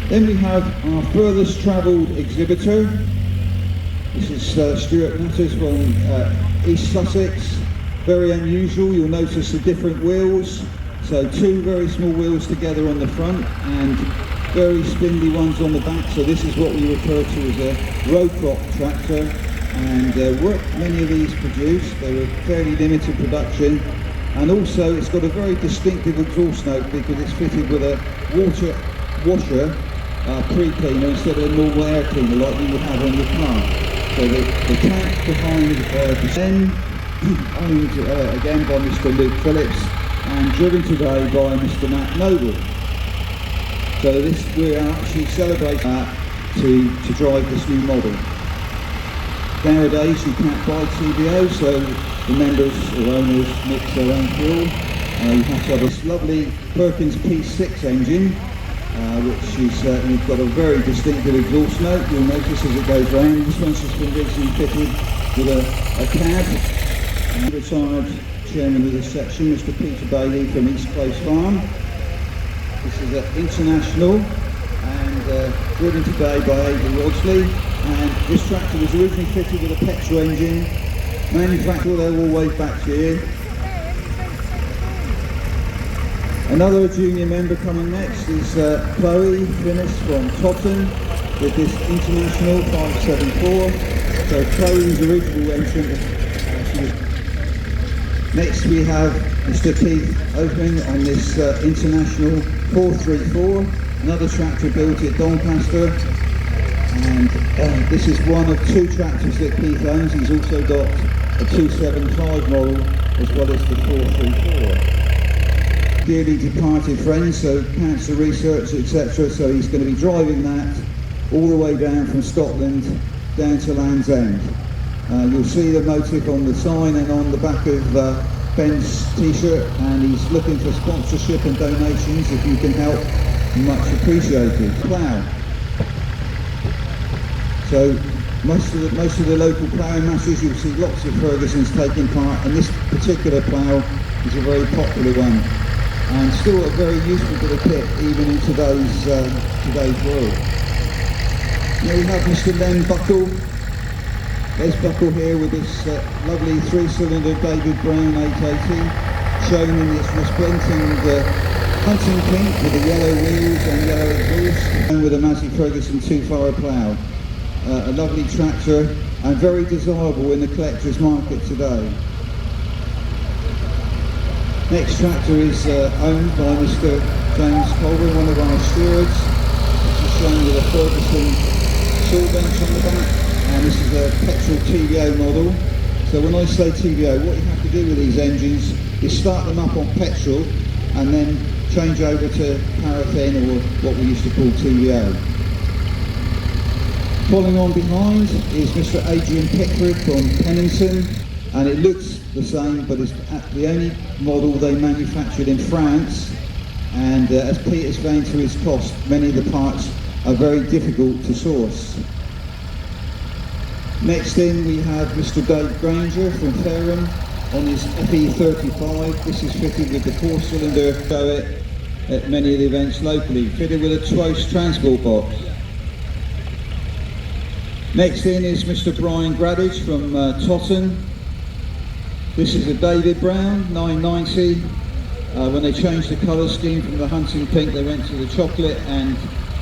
Then we have our furthest travelled exhibitor. This is Stuart Matters from East Sussex. Very unusual, you'll notice the different wheels. So two very small wheels together on the front and very spindly ones on the back. So this is what we refer to as a row crop tractor. And weren't many of these produced. They were fairly limited production. And also it's got a very distinctive exhaust note because it's fitted with a water washer pre-cleaner instead of a normal air cleaner like you would have on your car. So the tank behind the Zen, owned again by Mr. Luke Phillips and driven today by Mr. Matt Noble. So we are actually celebrating that to drive this new model. Nowadays you can't buy TVO, so the members or owners mix their own fuel. You have to have this lovely Perkins P6 engine. Which is, you've got a very distinctive exhaust note, you'll notice as it goes round. This one's just been recently fitted with a cab. And retired chairman of this section, Mr. Peter Bailey from East Close Farm. This is an International and driven today by Avery Wadsley. And this tractor was originally fitted with a petrol engine, manufactured all the way back here. Another junior member coming next is Chloe Finnis from Totton with this International 574. So Chloe's original entrant. Next we have Mr. Keith Opening on this International 434, another tractor built at Doncaster. And this is one of two tractors that Keith owns. He's also got a 275 model as well as the 434. Dearly departed friends, so cancer research, etc. So he's going to be driving that all the way down from Scotland down to Land's End. You'll see the motif on the sign and on the back of Ben's t-shirt, and he's looking for sponsorship and donations. If you can help, much appreciated. Plough. So most of the local ploughing masses, you'll see lots of Fergusons taking part, and this particular plough is a very popular one. And still a very useful bit of kit even in today's world. Now we have Mr. Len Buckle. Les Buckle here with this lovely 3-cylinder David Brown 880, shown in its resplendent hunting pink with the yellow wheels and yellow exhaust, and with a Massey Ferguson 2-furrow plough. A lovely tractor and very desirable in the collector's market today. Next tractor is owned by Mr. James Colburn, one of our stewards. This is shown with a Ferguson saw bench on the back, and this is a petrol TVO model. So when I say TVO, what you have to do with these engines is start them up on petrol and then change over to paraffin, or what we used to call TVO. Following on behind is Mr. Adrian Pickford from Pennington, and it looks the same, but it's the only model they manufactured in France, and as Peter's going to his cost, many of the parts are very difficult to source. Next in we have Mr. Dave Granger from Fareham on his FE35. This is fitted with the 4-cylinder, show it at many of the events locally, fitted with a Twos transport box. Next in is Mr. Brian Gradage from Totton. This is a David Brown 990. When they changed the colour scheme from the hunting pink, they went to the chocolate and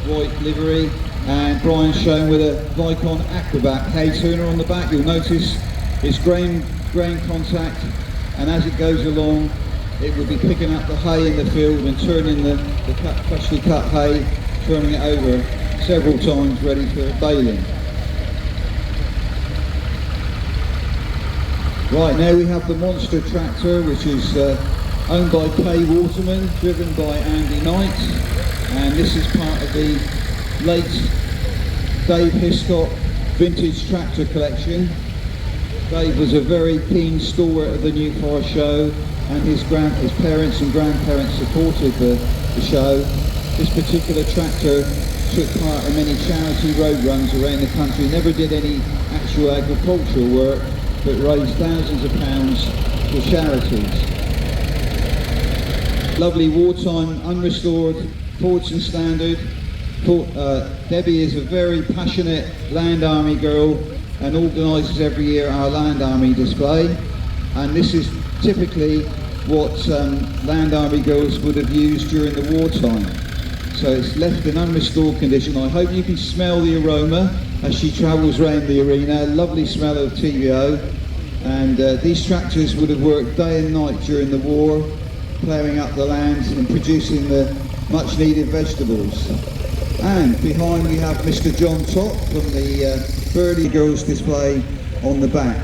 white livery. And Brian's shown with a Vicon Acrobat hay turner on the back. You'll notice it's grain contact, and as it goes along, it will be picking up the hay in the field and turning the freshly cut hay, turning it over several times, ready for baling. Right, now we have the Monster tractor, which is owned by Kay Waterman, driven by Andy Knight, and this is part of the late Dave Hiscock vintage tractor collection. Dave was a very keen stalwart of the New Forest show, and his parents and grandparents supported the show. This particular tractor took part in many charity road runs around the country, never did any actual agricultural work, but raised thousands of pounds for charities. Lovely wartime, unrestored Fordson Standard, Debbie is a very passionate Land Army girl and organises every year our Land Army display, and this is typically what Land Army girls would have used during the wartime. So it's left in unrestored condition. I hope you can smell the aroma as she travels around the arena. Lovely smell of TVO, and these tractors would have worked day and night during the war, ploughing up the land and producing the much needed vegetables. And behind we have Mr. John Top from the Burley Girls display on the back.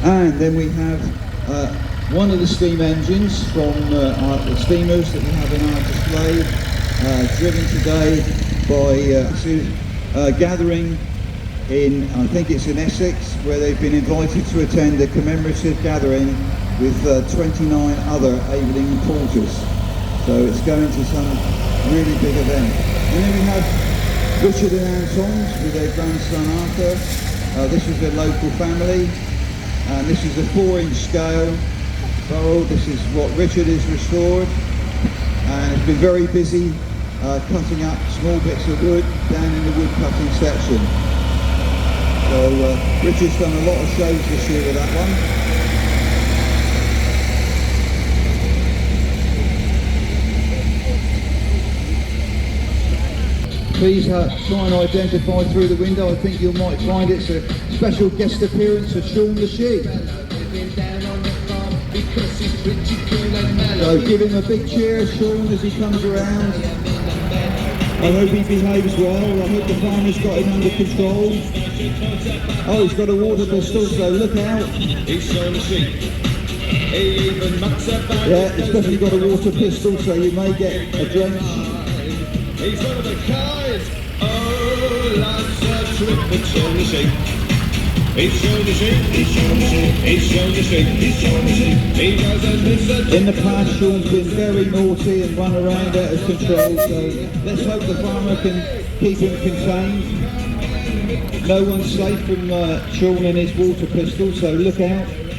And then we have one of the steam engines from the steamers that we have in our display, driven today by gathering in, I think it's in Essex, where they've been invited to attend a commemorative gathering with 29 other Aveling porters. So it's going to some really big event. And then we have Richard and Anne Tongs with their grandson Arthur. This is a local family, and this is a 4-inch scale barrel. This is what Richard has restored, and it's been very busy cutting up small bits of wood down in the wood cutting section. So Richard's done a lot of shows this year with that one. Please try and identify through the window. I think you might find it's a special guest appearance of Shaun the Sheep. So give him a big cheer, Shaun, as he comes around. I hope he behaves well. I hope the farmer's got him under control. Oh, he's got a water pistol, so look out. Yeah, he's definitely got a water pistol, so you may get a drench. He's one of the guys. Oh, life's a trip, but Shaun the Sheep. He's Shaun the Sheep. He's Shaun the Sheep. He's Shaun the Sheep. He's Shaun the Sheep. He goes and lives a... In the past, Shaun's been very naughty and run around out of control, so let's hope the farmer can keep him contained. No one's safe from Shaun and his water pistol, so look out.